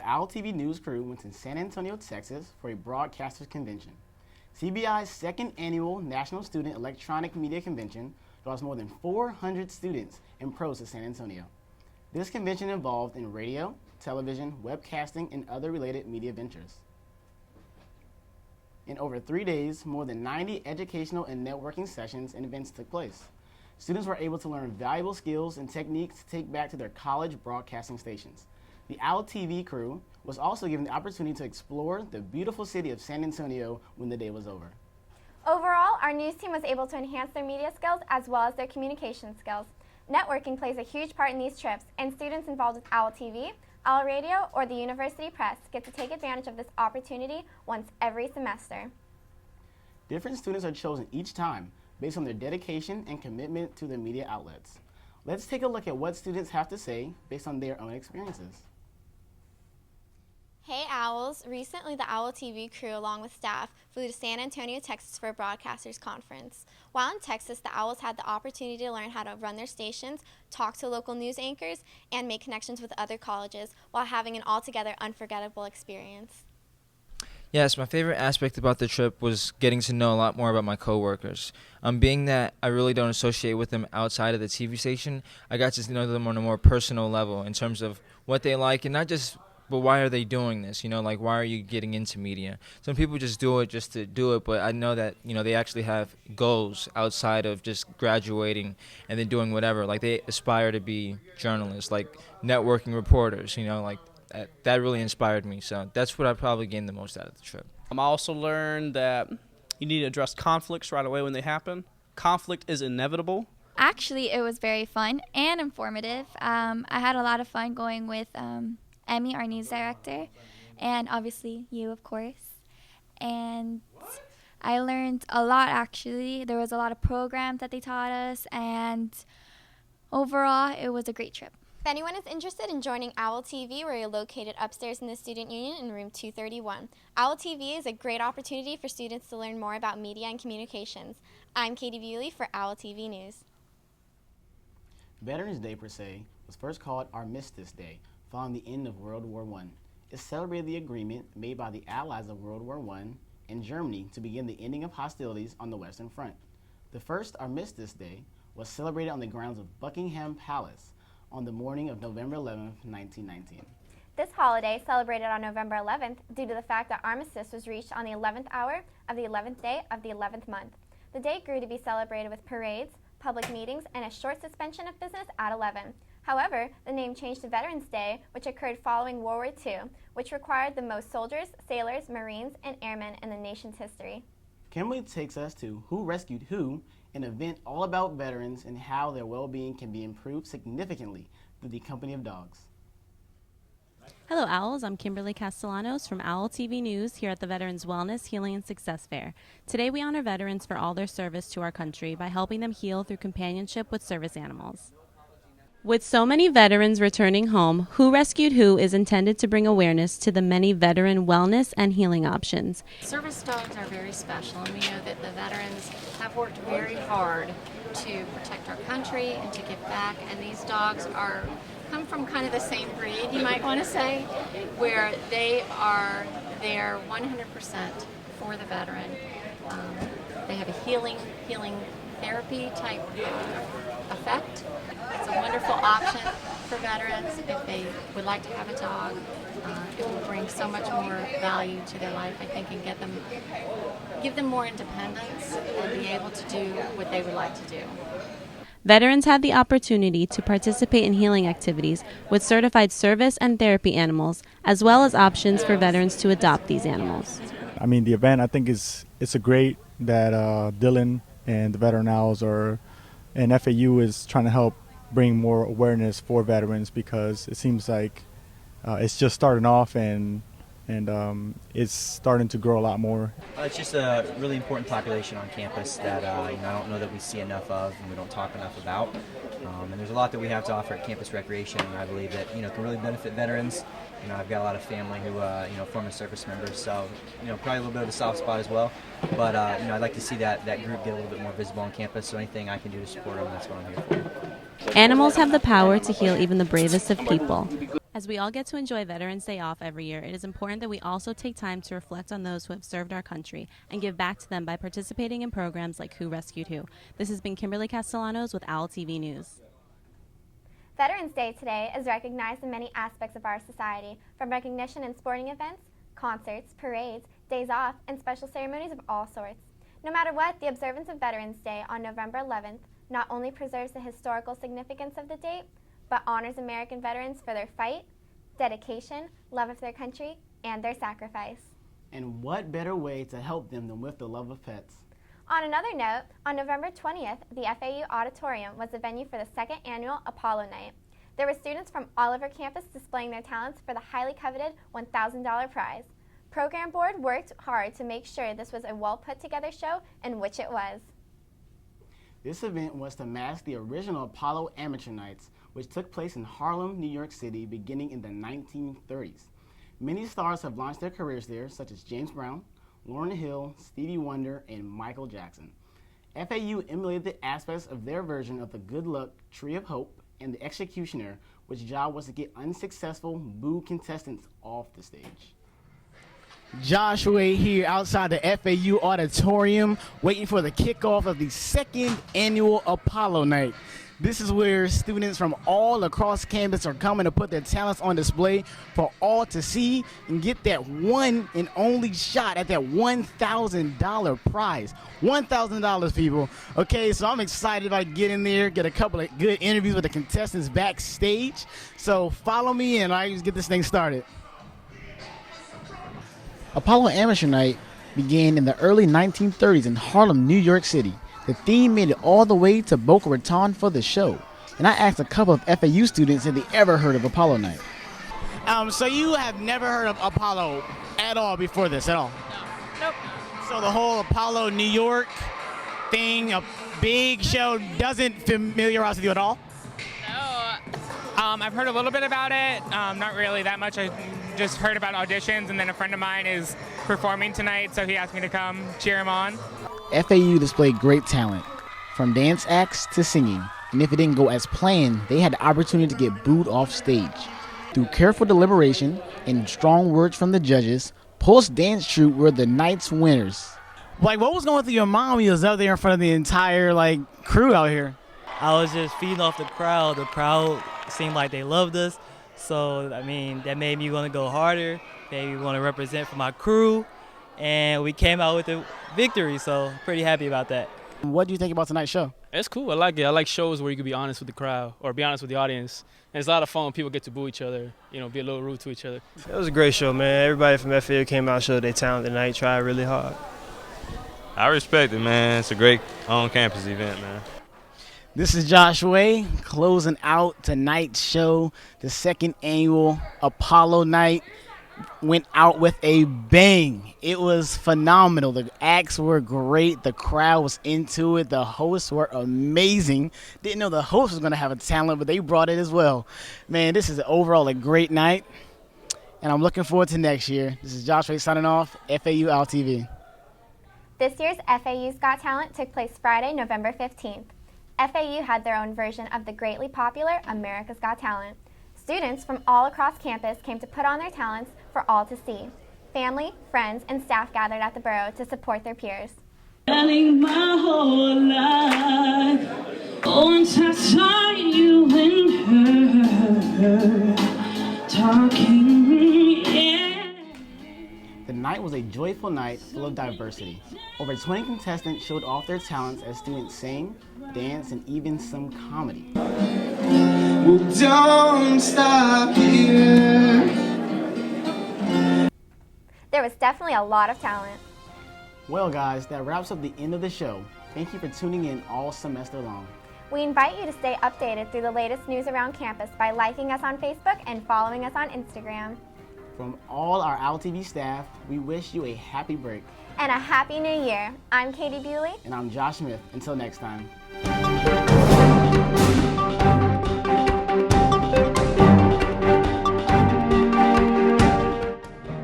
the OWL TV News crew went to San Antonio, Texas for a broadcasters convention. CBI's second annual National Student Electronic Media Convention draws more than 400 students and pros to San Antonio. This convention involved in radio, television, webcasting, and other related media ventures. In over 3 days, more than 90 educational and networking sessions and events took place. Students were able to learn valuable skills and techniques to take back to their college broadcasting stations. The OWL TV crew was also given the opportunity to explore the beautiful city of San Antonio when the day was over. Overall, our news team was able to enhance their media skills as well as their communication skills. Networking plays a huge part in these trips, and students involved with OWL TV, OWL Radio, or the University Press get to take advantage of this opportunity once every semester. Different students are chosen each time based on their dedication and commitment to the media outlets. Let's take a look at what students have to say based on their own experiences. Hey Owls! Recently the OWL TV crew along with staff flew to San Antonio, Texas for a broadcasters conference. While in Texas, the Owls had the opportunity to learn how to run their stations, talk to local news anchors, and make connections with other colleges while having an altogether unforgettable experience. Yes, my favorite aspect about the trip was getting to know a lot more about my coworkers. Being that I really don't associate with them outside of the TV station, I got to know them on a more personal level in terms of what they like, and not just, but why are they doing this? Like why are you getting into media? Some people just do it just to do it, but I know that, they actually have goals outside of just graduating and then doing whatever. Like they aspire to be journalists, like networking reporters, like that really inspired me. So that's what I probably gained the most out of the trip. I also learned that you need to address conflicts right away when they happen. Conflict is inevitable. Actually, it was very fun and informative. I had a lot of fun going with Emmy, our news director, and obviously you, of course. And I learned a lot, actually. There was a lot of programs that they taught us, and overall, it was a great trip. If anyone is interested in joining OWL TV, we're located upstairs in the Student Union in room 231. OWL TV is a great opportunity for students to learn more about media and communications. I'm Katie Bewley for OWL TV News. Veterans Day, per se, was first called Armistice Day, following the end of World War I. It celebrated the agreement made by the Allies of World War I and Germany to begin the ending of hostilities on the Western Front. The first Armistice Day was celebrated on the grounds of Buckingham Palace on the morning of November 11, 1919. This holiday, celebrated on November 11th, due to the fact that armistice was reached on the 11th hour of the 11th day of the 11th month. The day grew to be celebrated with parades, public meetings, and a short suspension of business at 11. However, the name changed to Veterans Day, which occurred following World War II, which required the most soldiers, sailors, Marines, and airmen in the nation's history. Kimberly takes us to Who Rescued Who, an event all about veterans and how their well-being can be improved significantly through the company of dogs. Hello Owls, I'm Kimberly Castellanos from OWL TV News here at the Veterans Wellness, Healing, and Success Fair. Today we honor veterans for all their service to our country by helping them heal through companionship with service animals. With so many veterans returning home, Who Rescued Who is intended to bring awareness to the many veteran wellness and healing options. Service dogs are very special, and we know that the veterans have worked very hard to protect our country and to give back, and these dogs come from kind of the same breed, you might want to say, where they are there 100% for the veteran. They have a healing therapy type effect. It's a wonderful option for veterans if they would like to have a dog. It will bring so much more value to their life, I think, and give them more independence and be able to do what they would like to do. Veterans have the opportunity to participate in healing activities with certified service and therapy animals, as well as options for veterans to adopt these animals. I mean, the event, I think, it's a great that Dylan and the Veteran Owls and FAU is trying to help bring more awareness for veterans, because it seems like it's just starting off and it's starting to grow a lot more. It's just a really important population on campus that I don't know that we see enough of and we don't talk enough about. And there's a lot that we have to offer at campus recreation, and I believe that can really benefit veterans. I've got a lot of family who former service members, so probably a little bit of a soft spot as well. But I'd like to see that group get a little bit more visible on campus. So anything I can do to support them, that's what I'm here for. Animals have the power to heal even the bravest of people. As we all get to enjoy Veterans Day off every year, it is important that we also take time to reflect on those who have served our country and give back to them by participating in programs like Who Rescued Who. This has been Kimberly Castellanos with OWL TV News. Veterans Day today is recognized in many aspects of our society, from recognition in sporting events, concerts, parades, days off, and special ceremonies of all sorts. No matter what, the observance of Veterans Day on November 11th not only preserves the historical significance of the date, but honors American veterans for their fight, dedication, love of their country, and their sacrifice. And what better way to help them than with the love of pets? On another note, on November 20th, the FAU Auditorium was the venue for the second annual Apollo Night. There were students from all over campus displaying their talents for the highly coveted $1,000 prize. Program board worked hard to make sure this was a well put together show, and which it was. This event was to match the original Apollo Amateur Nights, which took place in Harlem, New York City, beginning in the 1930s. Many stars have launched their careers there, such as James Brown, Lauryn Hill, Stevie Wonder, and Michael Jackson. FAU emulated the aspects of their version of the Good Luck Tree of Hope and the Executioner, which job was to get unsuccessful boo contestants off the stage. Joshua here outside the FAU Auditorium, waiting for the kickoff of the second annual Apollo Night. This is where students from all across campus are coming to put their talents on display for all to see and get that one and only shot at that $1,000 prize. $1,000, people. Okay, so I'm excited about getting there, get a couple of good interviews with the contestants backstage. So follow me in. Let's get this thing started. Apollo Amateur Night began in the early 1930s in Harlem, New York City. The theme made it all the way to Boca Raton for the show. And I asked a couple of FAU students if they ever heard of Apollo Night. So you have never heard of Apollo at all before this, at all? No. Nope. So the whole Apollo New York thing, a big show, doesn't familiarize with you at all? No. I've heard a little bit about it. Not really that much. I just heard about auditions, and then a friend of mine is performing tonight, so he asked me to come cheer him on. FAU displayed great talent, from dance acts to singing, and if it didn't go as planned, they had the opportunity to get booed off stage. Through careful deliberation and strong words from the judges, Pulse Dance Troupe were the night's winners. What was going through your mind when you was out there in front of the entire crew out here? I was just feeding off the crowd. The crowd seemed like they loved us, so that made me want to go harder, made me want to represent for my crew. And we came out with a victory, so pretty happy about that. What do you think about tonight's show? It's cool. I like it. I like shows where you can be honest with the crowd or be honest with the audience. And it's a lot of fun when people get to boo each other, be a little rude to each other. It was a great show, man. Everybody from FAU came out and showed their talent tonight, tried really hard. I respect it, man. It's a great on-campus event, man. This is Joshua closing out tonight's show. The second annual Apollo Night went out with a bang. It was phenomenal. The acts were great. The crowd was into it. The hosts were amazing. Didn't know the host was going to have a talent, but they brought it as well. Man, this is overall a great night, and I'm looking forward to next year. This is Joshua signing off, FAU OWL TV. This year's FAU's Got Talent took place Friday, November 15th. FAU had their own version of the greatly popular America's Got Talent. Students from all across campus came to put on their talents for all to see. Family, friends, and staff gathered at the Borough to support their peers. My whole life, once I saw you and her talking, yeah. The night was a joyful night full of diversity. Over 20 contestants showed off their talents as students sang, danced, and even some comedy. Well, don't stop here. There was definitely a lot of talent. Well, guys, that wraps up the end of the show. Thank you for tuning in all semester long. We invite you to stay updated through the latest news around campus by liking us on Facebook and following us on Instagram. From all our OWL TV staff, we wish you a happy break. And a happy new year. I'm Katie Bewley. And I'm Josh Smith. Until next time.